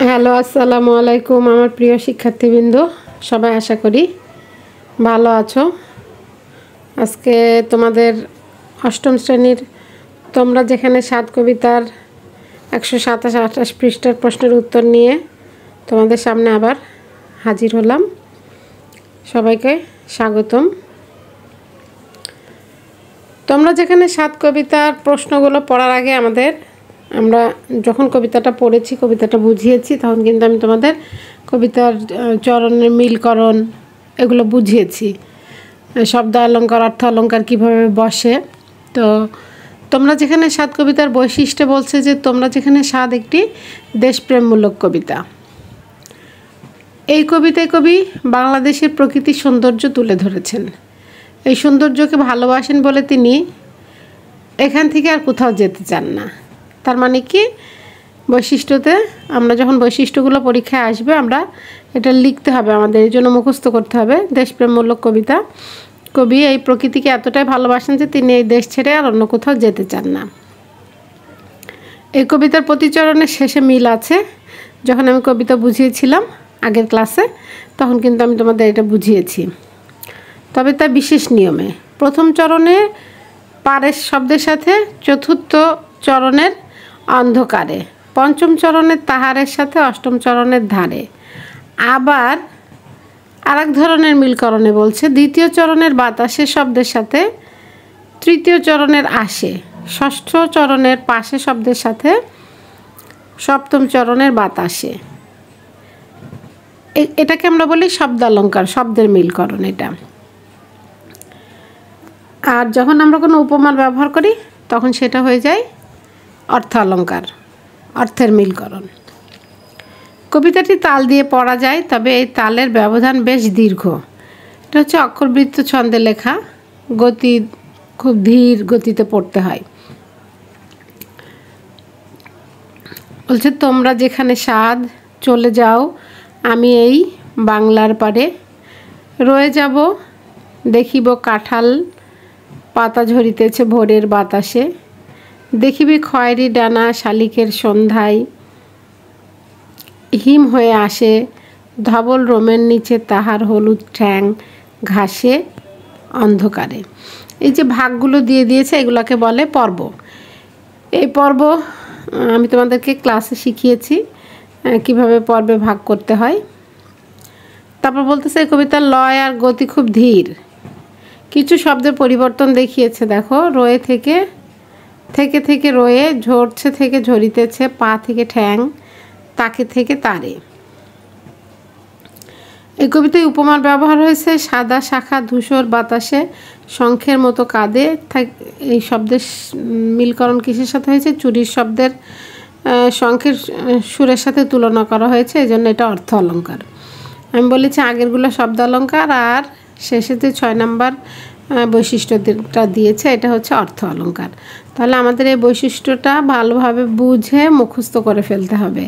Hello, আসসালামু আলাইকুম। আমার প্রিয় শিক্ষার্থীবৃন্দ, সবাই আশা করি ভালো আছো। আজকে তোমাদের অষ্টম শ্রেণীর তোমরা যেখানে 7 কবিতার 127-28 পৃষ্ঠার প্রশ্নের উত্তর নিয়ে তোমাদের সামনে আবার হাজির হলাম। সবাইকে স্বাগতম। তোমরা যেখানে 7 কবিতার প্রশ্নগুলো পড়ার আগে আমরা যখন কবিতাটা পড়েছি, কবিতাটা বুঝিয়েছি, তখন কিন্তু আমি তোমাদের কবিতার চরণের মিলকরণ এগুলো বুঝিয়েছি, শব্দ অলঙ্কার, অর্থ অলঙ্কার কীভাবে বসে। তো তোমরা যেখানে 7 কবিতার বৈশিষ্ট্য বলছে যে তোমরা যেখানে 7 একটি দেশপ্রেমমূলক কবিতা। এই কবিতায় কবি বাংলাদেশের প্রকৃতির সৌন্দর্য তুলে ধরেছেন। এই সৌন্দর্যকে ভালোবাসেন বলে তিনি এখান থেকে আর কোথাও যেতে চান না। তার মানে কি, বৈশিষ্ট্যতে আমরা যখন বৈশিষ্ট্যগুলো পরীক্ষায় আসবে আমরা এটা লিখতে হবে, আমাদের এই জন্য মুখস্থ করতে হবে। দেশপ্রেমমূলক কবিতা। কবি এই প্রকৃতিকে এতটাই ভালোবাসেন যে তিনি এই দেশ ছেড়ে আর অন্য কোথাও যেতে চান না। এই কবিতার প্রতিচরণের শেষে মিল আছে। যখন আমি কবিতা বুঝিয়েছিলাম আগের ক্লাসে, তখন কিন্তু আমি তোমাদের এটা বুঝিয়েছি, তবে তা বিশেষ নিয়মে। প্রথম চরণে পারের শব্দের সাথে, চতুর্থ চরণের অন্ধকারে, পঞ্চম চরণের তাহারের সাথে, অষ্টম চরণের ধারে। আবার আরেক ধরনের মিলকরণে বলছে, দ্বিতীয় চরণের বাতাসে শব্দের সাথে, তৃতীয় চরণের আসে, ষষ্ঠ চরণের পাশে শব্দের সাথে, সপ্তম চরণের বাতাসে। এটাকে আমরা বলি শব্দ অলঙ্কার, শব্দের মিলকরণ এটা। আর যখন আমরা কোনো উপমার ব্যবহার করি তখন সেটা হয়ে যায় অর্থ অলঙ্কার, অর্থের মিলকরণ। কবিতাটি তাল দিয়ে পড়া যায়, তবে এই তালের ব্যবধান বেশ দীর্ঘ। এটা হচ্ছে অক্ষরবৃত্ত ছন্দে লেখা, গতি খুব ধীর গতিতে পড়তে হয়। বলছে, তোমরা যেখানে 7 চলে যাও, আমি এই বাংলার পারে রয়ে যাব, দেখিব কাঁঠাল পাতা ঝরিতেছে ভোরের বাতাসে, দেখিবি খয়েরি ডানা শালিকের সন্ধ্যায়, হিম হয়ে আসে ধবল রোমের নিচে তাহার হলুদ ঠ্যাং ঘাসে অন্ধকারে। এই যে ভাগগুলো দিয়ে দিয়েছে এগুলোকে বলে পর্ব। এই পর্ব আমি তোমাদেরকে ক্লাসে শিখিয়েছি কিভাবে পর্বে ভাগ করতে হয়। তারপর বলতেছে, এই কবিতার লয় আর গতি খুব ধীর। কিছু শব্দের পরিবর্তন দেখিয়েছে, দেখো, রয়ে থেকে থেকে থেকে রয়ে, ঝরছে থেকে ঝরিতেছে, পা থেকে ঠ্যাং, তাকে থেকে তারে। এই কবিতায় উপমার ব্যবহার হয়েছে, সাদা শাখা ধূসর বাতাসে শঙ্খের মতো কাঁদে। এই শব্দের মিলকরণ কিসের সাথে হয়েছে? চুরির শব্দের শঙ্খের সুরের সাথে তুলনা করা হয়েছে, এই জন্য এটা অর্থ অলঙ্কার। আমি বলেছি আগেরগুলো শব্দ অলঙ্কার, আর শেষেতে 6 নম্বর বৈশিষ্ট্যটা দিয়েছে, এটা হচ্ছে অর্থ অলঙ্কার। তাহলে আমাদের এই বৈশিষ্ট্যটা ভালোভাবে বুঝে মুখস্থ করে ফেলতে হবে,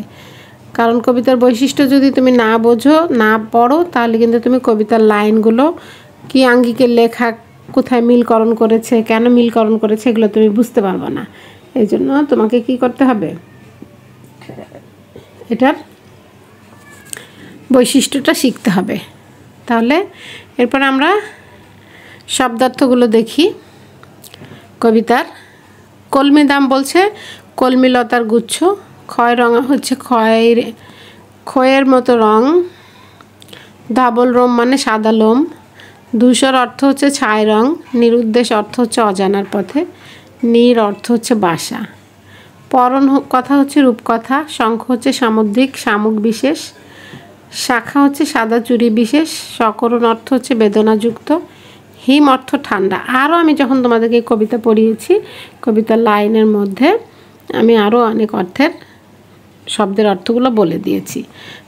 কারণ কবিতার বৈশিষ্ট্য যদি তুমি না বোঝো, না পড়ো, তাহলে কিন্তু তুমি কবিতার লাইনগুলো কি আঙ্গিকে লেখা, কোথায় মিলকরণ করেছে, কেন মিলকরণ করেছে, এগুলো তুমি বুঝতে পারবে না। এই জন্য তোমাকে কি করতে হবে, এটার বৈশিষ্ট্যটা শিখতে হবে। তাহলে এরপর আমরা শব্দার্থগুলো দেখি কবিতার। কলমি দাম বলছে কলমি লতার গুচ্ছ, ক্ষয় রঙা হচ্ছে খয়ের মতো রং, ধবল রোম মানে সাদা লোম, ধূসর অর্থ হচ্ছে ছাই রং, নিরুদ্দেশ অর্থ হচ্ছে অজানার পথে, নীর অর্থ হচ্ছে বাসা, পরণ কথা হচ্ছে রূপকথা, শঙ্খ হচ্ছে সামুদ্রিক শামুক বিশেষ, শাখা হচ্ছে সাদা চুরি বিশেষ, সকরণ অর্থ হচ্ছে বেদনাযুক্ত, হিম অর্থ ঠান্ডা। আরও আমি যখন তোমাদেরকে কবিতা পড়িয়েছি, কবিতার লাইনের মধ্যে আমি আরও অনেক শব্দের অর্থগুলো বলে দিয়েছি।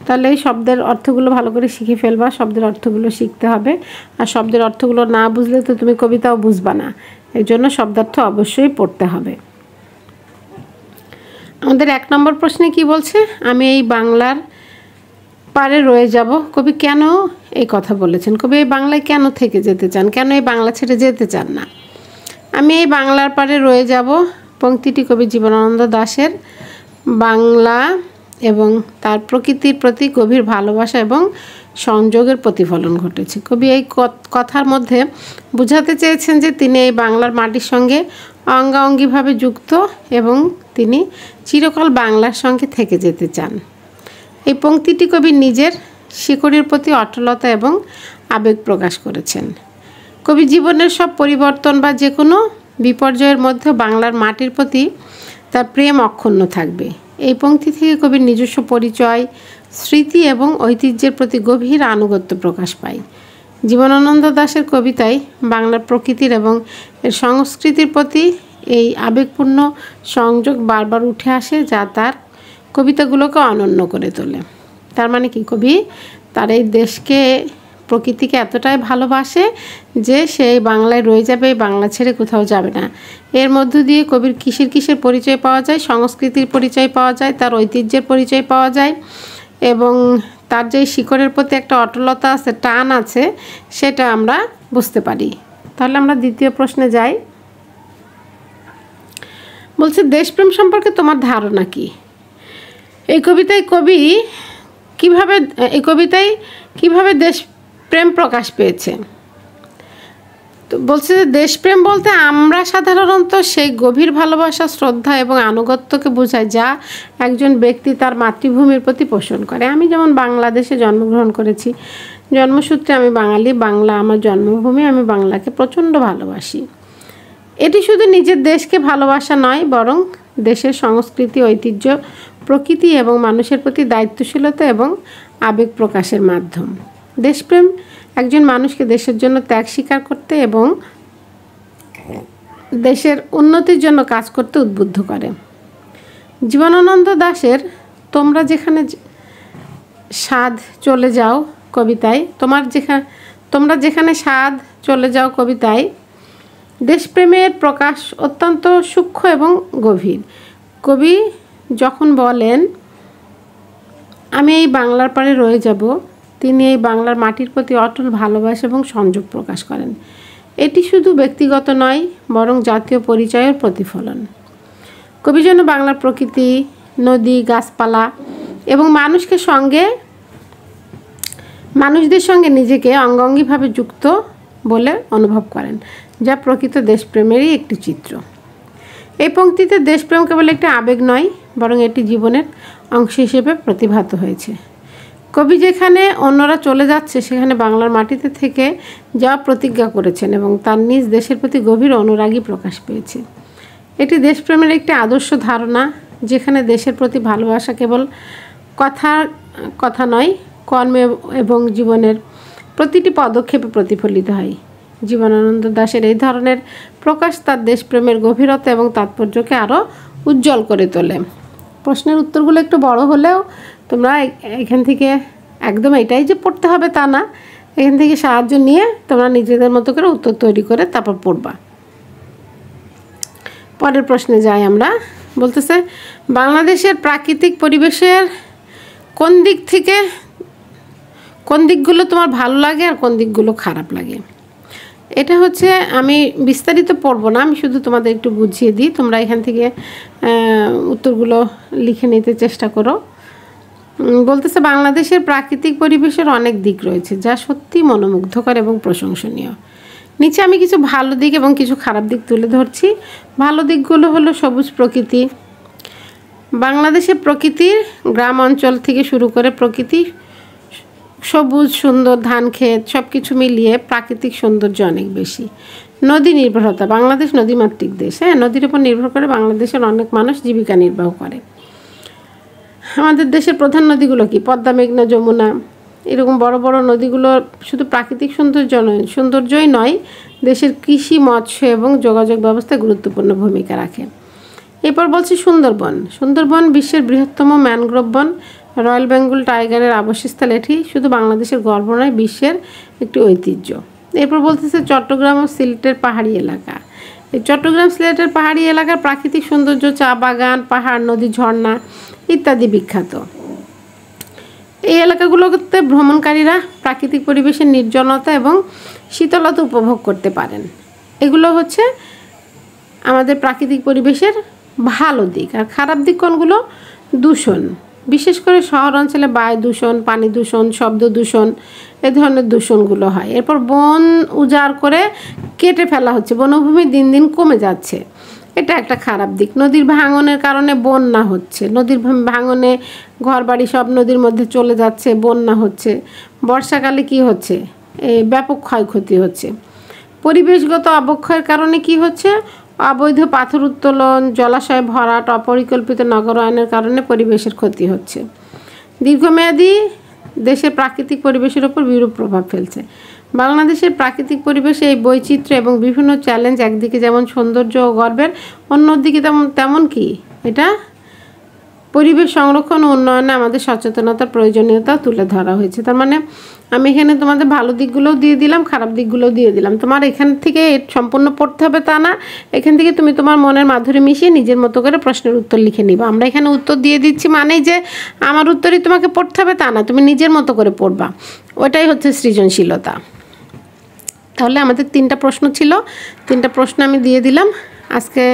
তাহলে এই শব্দের অর্থগুলো ভালো করে শিখে ফেলবা, শব্দের অর্থগুলো শিখতে হবে। আর শব্দের অর্থগুলো না বুঝলে তো তুমি কবিতাও বুঝবা না, এই জন্য শব্দার্থ অবশ্যই পড়তে হবে। আমাদের 1 নম্বর প্রশ্নে কি বলছে, আমি এই বাংলার পারে রয়ে যাব। কবি কেন এই কথা বলেছেন? কবি এই বাংলায় কেন থেকে যেতে চান, কেন এই বাংলা ছেড়ে যেতে চান না? আমি এই বাংলার পারে রয়ে যাব পংক্তিটি কবি জীবনানন্দ দাশের বাংলা এবং তার প্রকৃতির প্রতি গভীর ভালোবাসা এবং সংযোগের প্রতিফলন ঘটেছে। কবি এই কথার মধ্যে বোঝাতে চেয়েছেন যে তিনি এই বাংলার মাটির সঙ্গে অঙ্গাঙ্গিভাবে যুক্ত এবং তিনি চিরকাল বাংলার সঙ্গে থেকে যেতে চান। এই পংক্তিটি কবি নিজের শিকড়ের প্রতি অটলতা এবং আবেগ প্রকাশ করেছেন। কবি জীবনের সব পরিবর্তন বা যে কোনো বিপর্যয়ের মধ্যে বাংলার মাটির প্রতি তার প্রেম অক্ষুণ্ণ থাকবে। এই পংক্তি থেকে কবির নিজস্ব পরিচয়, স্মৃতি এবং ঐতিহ্যের প্রতি গভীর আনুগত্য প্রকাশ পায়। জীবনানন্দ দাশের কবিতায় বাংলার প্রকৃতির এবং এর সংস্কৃতির প্রতি এই আবেগপূর্ণ সংযোগ বারবার উঠে আসে, যা তার কবিতাগুলোকে অনন্য করে তোলে। তার মানে কি, কবি তার এই দেশকে, প্রকৃতিকে এতটাই ভালোবাসে যে সেই বাংলায় রয়ে যাবে, বাংলা ছেড়ে কোথাও যাবে না। এর মধ্য দিয়ে কবির কিসের কিসের পরিচয় পাওয়া যায়? সংস্কৃতির পরিচয় পাওয়া যায়, তার ঐতিহ্যের পরিচয় পাওয়া যায় এবং তার যে শিকড়ের প্রতি একটা অটলতা আছে, টান আছে, সেটা আমরা বুঝতে পারি। তাহলে আমরা দ্বিতীয় প্রশ্নে যাই। বলছে দেশপ্রেম সম্পর্কে তোমার ধারণা কি? এই কবিতায় কিভাবে দেশপ্রেম প্রকাশ পেয়েছে? তো বলছে যে দেশপ্রেম বলতে আমরা সাধারণত সেই গভীর ভালোবাসা, শ্রদ্ধা এবং আনুগত্যকে বোঝায় যা একজন ব্যক্তি তার মাতৃভূমির প্রতি পোষণ করে। আমি যেমন বাংলাদেশে জন্মগ্রহণ করেছি, জন্মসূত্রে আমি বাঙালি, বাংলা আমার জন্মভূমি, আমি বাংলাকে প্রচণ্ড ভালোবাসি। এটি শুধু নিজের দেশকে ভালোবাসা নয়, বরং দেশের সংস্কৃতি, ঐতিহ্য, প্রকৃতি এবং মানুষের প্রতি দায়িত্বশীলতা এবং আবেগ প্রকাশের মাধ্যম। দেশপ্রেম একজন মানুষকে দেশের জন্য ত্যাগ স্বীকার করতে এবং দেশের উন্নতির জন্য কাজ করতে উদ্বুদ্ধ করে। জীবনানন্দ দাশের তোমরা যেখানে স্বাদ চলে যাও কবিতায়, তোমরা যেখানে স্বাদ চলে যাও কবিতায় দেশপ্রেমের প্রকাশ অত্যন্ত সূক্ষ্ম এবং গভীর। কবি যখন বলেন আমি এই বাংলার পাড়ে রয়ে যাব, তিনি এই বাংলার মাটির প্রতি অটল ভালোবাসা এবং সংযোগ প্রকাশ করেন। এটি শুধু ব্যক্তিগত নয়, বরং জাতীয় পরিচয়ের প্রতিফলন। কবি যেন বাংলার প্রকৃতি, নদী, গাছপালা এবং মানুষদের সঙ্গে নিজেকে অঙ্গাঙ্গিভাবে যুক্ত বলে অনুভব করেন, যা প্রকৃত দেশপ্রেমেরই একটি চিত্র। এই পংক্তিতে দেশপ্রেম কেবল একটি আবেগ নয়, বরং এটি জীবনের অংশ হিসেবে প্রতিভাত হয়েছে। কবি যেখানে অন্যরা চলে যাচ্ছে সেখানে বাংলার মাটিতে থেকে যাওয়া প্রতিজ্ঞা করেছেন এবং তার নিজ দেশের প্রতি গভীর অনুরাগী প্রকাশ পেয়েছে। এটি দেশপ্রেমের একটি আদর্শ ধারণা, যেখানে দেশের প্রতি ভালোবাসা কেবল কথা নয়, কর্মে এবং জীবনের প্রতিটি পদক্ষেপে প্রতিফলিত হয়। জীবনানন্দ দাশের এই ধরনের প্রকাশ তার দেশপ্রেমের গভীরতা এবং তাৎপর্যকে আরও উজ্জ্বল করে তোলে। প্রশ্নের উত্তরগুলো একটু বড় হলেও তোমরা এখান থেকে একদম এটাই যে পড়তে হবে তা না, এখান থেকে সাহায্য নিয়ে তোমরা নিজেদের মতো করে উত্তর তৈরি করে তারপর পড়বা। পরের প্রশ্নে যাই আমরা। বলতেছে বাংলাদেশের প্রাকৃতিক পরিবেশের কোন দিকগুলো তোমার ভালো লাগে আর কোন দিকগুলো খারাপ লাগে? এটা হচ্ছে, আমি বিস্তারিত পড়বো না, আমি শুধু তোমাদের একটু বুঝিয়ে দিই, তোমরা এখান থেকে উত্তরগুলো লিখে নিতে চেষ্টা করো। বলতেছে বাংলাদেশের প্রাকৃতিক পরিবেশের অনেক দিক রয়েছে যা সত্যি মনোমুগ্ধকর এবং প্রশংসনীয়। নিচে আমি কিছু ভালো দিক এবং কিছু খারাপ দিক তুলে ধরছি। ভালো দিকগুলো হলো সবুজ প্রকৃতি। বাংলাদেশের প্রকৃতির গ্রাম অঞ্চল থেকে শুরু করে প্রকৃতি সবুজ, সুন্দর ধান ক্ষেত সব কিছু মিলিয়ে প্রাকৃতিক সৌন্দর্য অনেক বেশি। নদী নির্ভরতা, বাংলাদেশ নদীমাতৃক দেশ। নদীর উপর নির্ভর করে বাংলাদেশের অনেক মানুষ জীবিকা নির্বাহ করে। আমাদের দেশের প্রধান নদীগুলো কি? পদ্মা, মেঘনা, যমুনা। এরকম বড় বড় নদীগুলো শুধু প্রাকৃতিক সৌন্দর্যই নয়, দেশের কৃষি, মৎস্য এবং যোগাযোগ ব্যবস্থায় গুরুত্বপূর্ণ ভূমিকা রাখে। এরপর বলছি সুন্দরবন বিশ্বের বৃহত্তম ম্যানগ্রোভ বন। রয়্যাল বেঙ্গল টাইগারের আবাসস্থল এটি শুধু বাংলাদেশের গর্ব নয়, বিশ্বের একটি ঐতিহ্য। এরপর বলতেছে চট্টগ্রাম ও সিলেটের পাহাড়ি এলাকা। এই চট্টগ্রাম, সিলেটের পাহাড়ি এলাকার প্রাকৃতিক সৌন্দর্য, চা বাগান, পাহাড়, নদী, ঝর্ণা ইত্যাদি বিখ্যাত। এই এলাকাগুলোতে ভ্রমণকারীরা প্রাকৃতিক পরিবেশের নির্জনতা এবং শীতলতা উপভোগ করতে পারেন। এগুলো হচ্ছে আমাদের প্রাকৃতিক পরিবেশের ভালো দিক। আর খারাপ দিক কোনগুলো? দূষণ, বিশেষ করে শহর অঞ্চলে বায়ু দূষণ, পানি দূষণ, শব্দ দূষণ, এ ধরনের দূষণগুলো হয়। এরপর বন উজাড় করে কেটে ফেলা হচ্ছে, বনভূমি দিন দিন কমে যাচ্ছে, এটা একটা খারাপ দিক। নদীর ভাঙনের কারণে বন্যা হচ্ছে, নদীর ভাঙনে ঘরবাড়ি সব নদীর মধ্যে চলে যাচ্ছে, বন্যা হচ্ছে। বর্ষাকালে কি হচ্ছে, ব্যাপক ক্ষয়ক্ষতি হচ্ছে। পরিবেশগত অবক্ষয়ের কারণে কি হচ্ছে, অবৈধ পাথর উত্তোলন, জলাশয় ভরাট, অপরিকল্পিত নগরায়নের কারণে পরিবেশের ক্ষতি হচ্ছে। দীর্ঘমেয়াদী দেশের প্রাকৃতিক পরিবেশের উপর বিরূপ প্রভাব ফেলছে। বাংলাদেশের প্রাকৃতিক পরিবেশে এই বৈচিত্র্য এবং বিভিন্ন চ্যালেঞ্জ একদিকে যেমন সৌন্দর্য ও গর্বের, অন্যদিকে তেমন কি এটা পরিবেশ সংরক্ষণ ও উন্নয়নে আমাদের সচেতনতার প্রয়োজনীয়তা তুলে ধরা হয়েছে। তার মানে আমি এখানে তোমাদের ভালো দিকগুলোও দিয়ে দিলাম, খারাপ দিকগুলোও দিয়ে দিলাম। তোমার এখান থেকে সম্পূর্ণ পড়তে হবে তা না, এখান থেকে তুমি তোমার মনের মাধুরী মিশিয়ে নিজের মতো করে প্রশ্নের উত্তর লিখে নিবা। আমরা এখানে উত্তর দিয়ে দিচ্ছি মানেই যে আমার উত্তরই তোমাকে পড়তে হবে তা না, তুমি নিজের মতো করে পড়বা, ওটাই হচ্ছে সৃজনশীলতা। তাহলে আমাদের 3টা প্রশ্ন ছিল, 3টা প্রশ্ন আমি দিয়ে দিলাম আজকে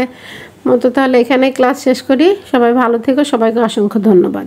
মতো। তাহলে এখানে ক্লাস শেষ করি। সবাই ভালো থেকো, সবাইকে অসংখ্য ধন্যবাদ।